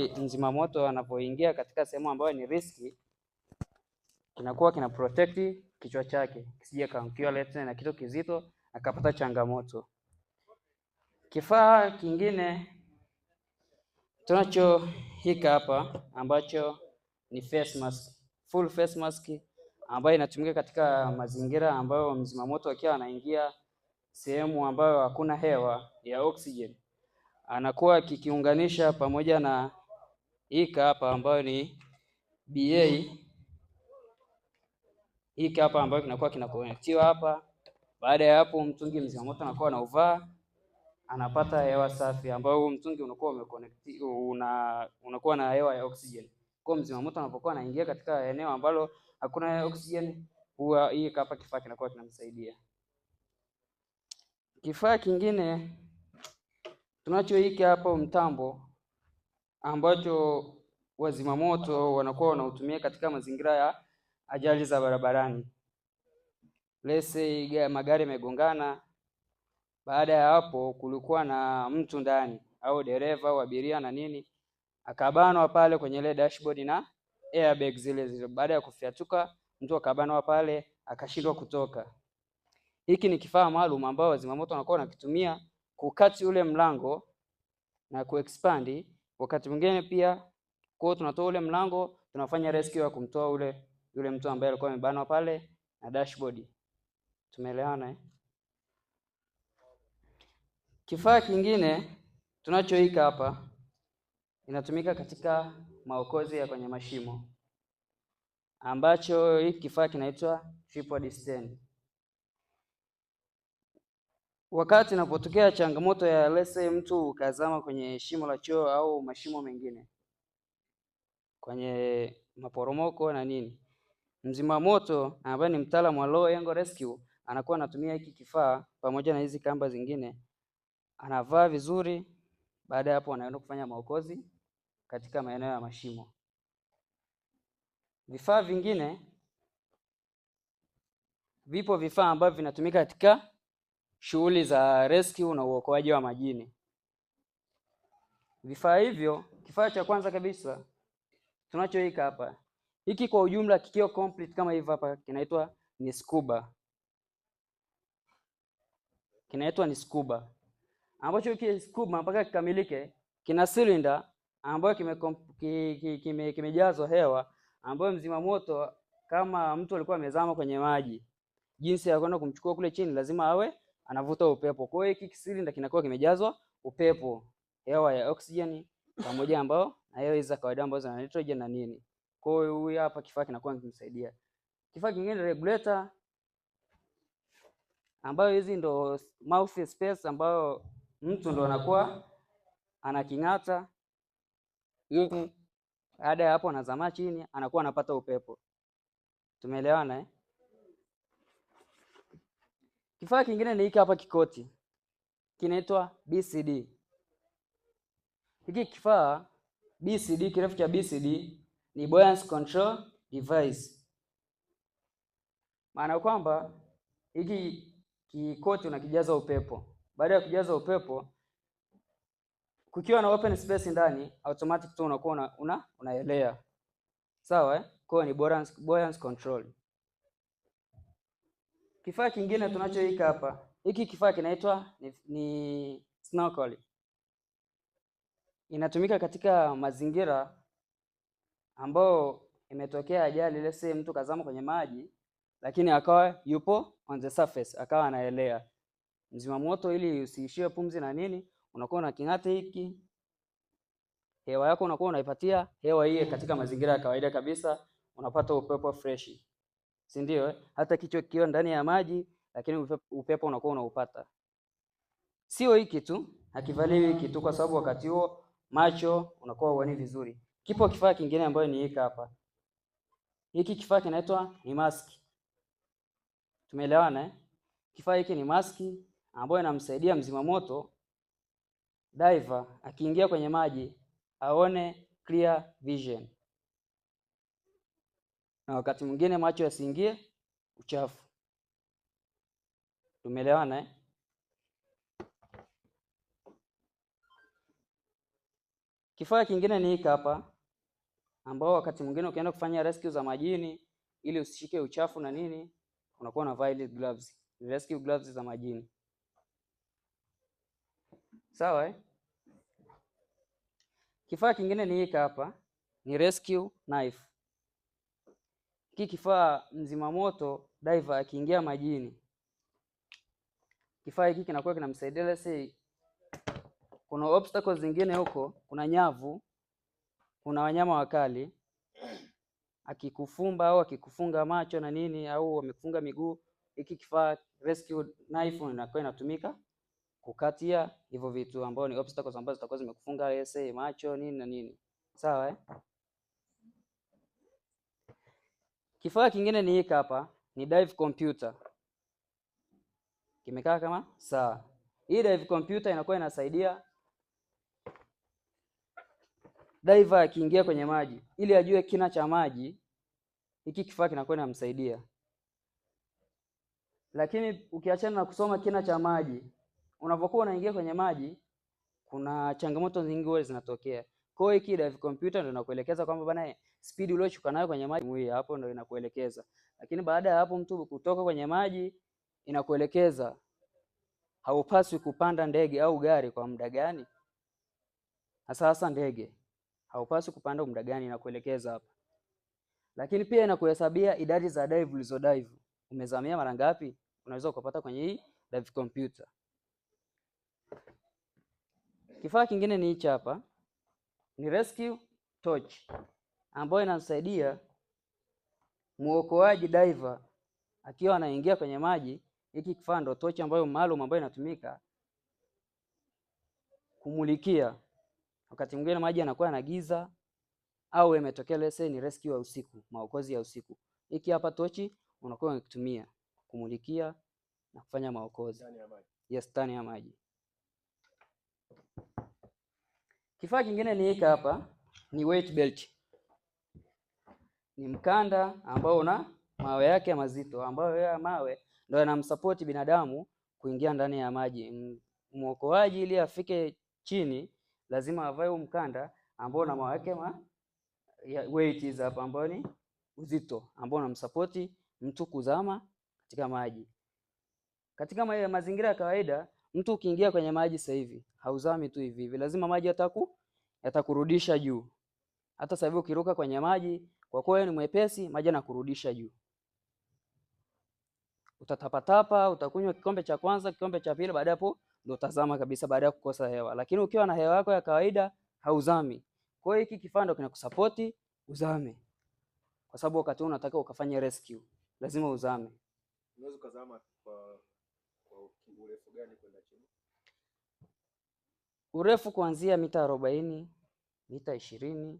ili mzima moto anapoingia katika sehemu ambayo ni riski, kinakuwa kina protect kichwa chake kisije kaangukiwa lete na kitu kizito akapata changamoto. Kifaa kingine tunacho hika hapa ambacho ni face mask, full face mask ambayo inatumika katika mazingira ambayo mzima moto akiwa anaingia sehemu ambayo hakuna hewa ya oxygen, anakuwa kikiunganisha pamoja na hika hapa ambayo ni BA. Hiki hapa ambayo kinakuwa kinakonektiwa hapa. Baada ya hapo mtungi mzima moto anakuwa anauvaa, anapata hewa safi ambayo mtungi unakuwa umeconnect unakuwa na hewa ya oxygen. Kwa mzima moto anapokuwa anaingia katika eneo ambalo hakuna oxygen, huwa hii hapa kifaa kinakuwa kinamsaidia. Kifaa kingine tunachoika hapo mtambo ambacho wazima moto wanakuwa wanautumia katika mazingira ya ajali za barabarani. Lese magari yamegongana, baada ya hapo kulikuwa na mtu ndani au dereva au abiria na nini, akabanwa pale kwenye ile dashboard na airbag zile. Baada ya kufiatuka mtu akabanwa pale akashindwa kutoka. Hiki ni kifaa maalum ambao wazimamoto wanakuwa wanakitumia kukati ule mlango na kuexpand. Wakati mwingine pia kwa tunatoa ule mlango, tunafanya rescue ya kumtoa yule mtu ambaye alikuwa amebanwa pale na dashboard. Tumeelewana eh? Kifaa kingine tunachoika hapa inatumika katika maokozi ya kwenye mashimo, ambacho hiki kifaa kinaitwa tripod stand. Wakati inapotokea changamoto ya lese mtu ukazama kwenye shimo la choo au mashimo mengine kwenye maporomoko na nini, mzima moto ambaye ni mtaalamu wa low angle rescue anakuwa anatumia hiki kifaa pamoja na hizi kamba zingine, anavaa vizuri. Baada ya hapo anaenda kufanya maokozi katika maeneo ya mashimo. Vifaa vingine, vipo vifaa ambavyo vinatumika katika shughuli za rescue na uokoaji wa majini. Vifaa hivyo, kifaa cha kwanza kabisa tunachoika hapa, hiki kwa ujumla kikio complete kama hivi hapa, kinaitwa ni scuba. Ambacho hiki scuba mpaka kikamilike kina cylinder ambayo kimejazwa hewa, ambayo mzima moto kama mtu alikuwa amezama kwenye maji, jinsi ya kwenda kumchukua kule chini lazima awe anavuta upepo. Kwa hiyo hiki cylinder kinakuwa kimejazwa upepo, hewa ya oxygen pamoja ambao na hewa za kawaida ambazo zina nitrogen na nini. Kwa hiyo huyu hapa kifaa kinakuwa kimsaidia. Kifaa kingine regulator, ambayo hizi ndo mouth space ambayo mtu ndo anakuwa anaking'ata hivi. Baada ya hapo anazama chini, anakuwa anapata upepo. Tumeelewana eh? Kifaa kingine ni hiki hapa, kikoti kinaitwa BCD. Hiki kifaa BCD, kirefu cha BCD ni buoyancy control device. Maana kwamba hiki kikoti unakijaza upepo. Baada ya kujaza upepo, kukiwa na open space ndani, automatic tu unakuwa unaelea. Sawa eh? Kwa ni buoyancy control. Kifaa kingine tunachoika hapa, hiki kifaa kinaitwa ni snorkel. Inatumika katika mazingira ambao imetokea ajali, let's say mtu kazama kwenye maji lakini akawa yupo on the surface, akawa anaelea. Mzima moto ili usiishie pumzi na nini, unakuwa unaking'ata hiki, hewa yako unakuwa unaipatia hewa hii katika mazingira ya kawaida kabisa, unapata upepo fresh, si ndio? Hata kichwa kikiwa ndani ya maji, lakini upepo unakuwa unaupata. Sio hiki tu, hakivaliwi hiki tu, kwa sababu wakati huo macho unakuwa uone vizuri. Kipo kifaa kingine ambayo ni hiki hapa. Hiki kifaa kinaitwa ni mask. Tumeelewana eh? Kifaa hiki ni maski ambayo inamsaidia mzima moto diver akiingia kwenye maji aone clear vision, na wakati mwingine macho yasiingie uchafu. Tumeelewana eh? Kifaa kingine ni hiki hapa, ambao wakati mwingine ukienda kufanya rescue za majini, ili usishike uchafu na nini, unakuwa unavaa ile gloves, rescue gloves za majini. Sawa eh? Kifaa kingine ni hiki hapa, ni rescue knife. Hiki kifaa mzima moto diver akiingia majini, kifaa hiki kinakuwa kinamsaidia. Let's say kuna obstacles zingine huko, kuna nyavu, kuna wanyama wakali, akikufumba au akikufunga macho na nini, au amekufunga miguu, hiki kifaa rescue knife inakuwa inatumika kukatia hivyo vitu ambao ni obstacles ambazo zitakuwa zimekufunga ese macho nini na nini. Sawa eh? Kifaa kingine ni hiki hapa, ni dive computer. Kimekaa kama sawa. Hii dive computer inakuwa inasaidia diver akiingia kwenye maji ili ajue kina cha maji, hiki kifaa kinakuwa kinamsaidia. Lakini ukiachana na kusoma kina cha maji, unapokuwa unaingia kwenye maji kuna changamoto nyingi huwa zinatokea. Kwa hiyo hiki dive computer ndio inakuelekeza kwamba bana, speed uliyoshuka nayo kwenye maji hapo ndio inakuelekeza. Lakini baada ya hapo mtu kutoka kwenye maji inakuelekeza haupaswi kupanda ndege au gari kwa muda gani. Hasa ndege haupaswi kupanda muda gani, inakuelekeza hapa. Lakini pia inakuhesabia idadi za dive ulizodive. Umezamia mara ngapi? Unaweza ukapata kwenye hii dive computer. Kifaa kingine ni hichi hapa, ni rescue torch, ambayo inasaidia muokoaji diver akiwa anaingia kwenye maji. Hiki kifaa ndo torch ambayo maalum ambayo inatumika kumulikia wakati mwingine maji yanakuwa na giza au imetokea lese ni rescue ya usiku, maokozi ya usiku. Hiki hapa tochi unakuwa unakitumia kumulikia na kufanya maokozi ndani ya maji. Yes, ndani ya maji. Kifaa kingine ni hiki hapa, ni weight belt. Ni mkanda ambao una mawe yake mazito, ambayo ya mawe ndio yanamsupport binadamu kuingia ndani ya maji. Muokoaji ili afike chini lazima avae huu mkanda ambao una mawe yake weight hizo hapa, ambao ni uzito ambao unamsupport mtu kuzama katika maji. Katika mazingira ya kawaida, mtu ukiingia kwenye maji sasa hivi hauzami tu hivi hivi, lazima maji yatakurudisha juu. Hata sasa hivi ukiruka kwenye maji, kwa kuwa ni mwepesi, maji yanakurudisha juu. Utatapatapa, utakunywa kikombe cha kwanza, kikombe cha pili, baada hapo ndio utazama kabisa baada ya kukosa hewa. Lakini ukiwa na hewa yako ya kawaida hauzami. Kwa hiyo hiki kifaa ndio kinakusupport uzame. Kwa sababu wakati unataka ukafanya rescue, lazima uzame. Unaweza kuzama kwa urefu gani kwenda chini? Urefu kuanzia mita 40, mita 20,